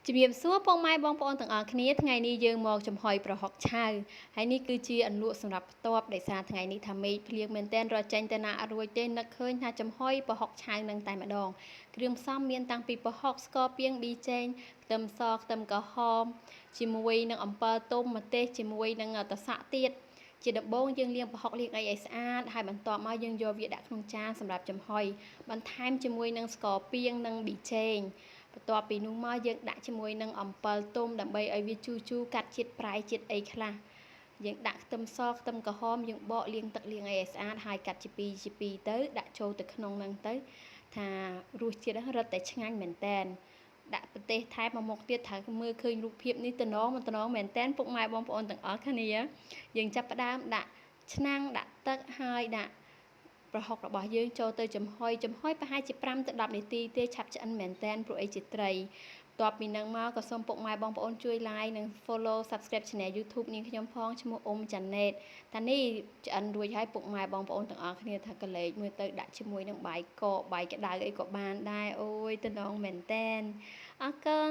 ជំរាបសួរពុកម៉ែបងប្អូនទាំងអស់គ្នាថ្ងៃនេះយើងមកចំហុយប្រហុកឆៅហើយនេះគឺជាអន្លក់សម្រាប់ផ្ទាប់ដោយសារថ្ងៃនេះថាមេឃភ្លៀងមែនតែនរត់ចេញទៅណាអត់រួចទេនឹកឃើញថាចំហុយប្រហុកឆៅនឹងតែម្ដងគ្រឿងផ្សំមានតាំងពីប្រហុកស្ករពាងប៊ីចេងខ្ទឹមសខ្ទឹមក្រហមជាមួយនឹងអំពិលទុំម្ទេសជាមួយនឹងតសក់ទៀតជាដំបូងយើងលាងប្រហុកលាងអីឲ្យស្អាតហើយបន្ទាប់មកយើងយកវាដាក់ក្នុងចានសម្រាប់ចំហុយបន្ថែមជាមួយនឹងស្ករពាងនិងប៊ីចេងបន្ទាប់ពីនោះមកយើងដាក់ជាមួយនឹងអំពិលទុំដើម្បីឲ្យវាជូរជូរកាត់ជាតិប្រៃជាតិអីខ្លះយើងដាក់ខ្ទឹមសខ្ទឹមក្រហមយើងបកលាងទឹកលាងអីឲ្យស្អាតហើយកាត់ជាពីរទៅដាក់ចូលទៅក្នុងហ្នឹងទៅថារសជាតិរឹតតែឆ្ងាញ់មែនតែនដាក់ប្រទេសថែមមកមុខទៀតថាមើលឃើញរូបភាពនេះតំណងមែនតែនពុកម៉ែបងប្អូនទាំងអស់គ្នាយើងចាប់ផ្ដើមដាក់ឆ្នាំងដាក់ទឹកហើយដាក់ប្រហុករបស់យើងចូលទៅចំហុយប្រហែលជា5ទៅ10នាទីទេឆាប់ឆ្អិនមែនតែនព្រោះអីជាត្រីបន្ទាប់ពីនឹងមកក៏សូមពុកម៉ែបងប្អូនជួយ like និង follow subscribe channel YouTube នាងខ្ញុំផងឈ្មោះអ៊ុំចាណេតតានេះឆ្អិនរួចហើយពុកម៉ែបងប្អូនទាំងអស់គ្នាថាកលេចមើលទៅដាក់ជាមួយនឹងបាយកកបាយក្តៅអីក៏បានដែរអូយតំណងមែនតែនអរគុណ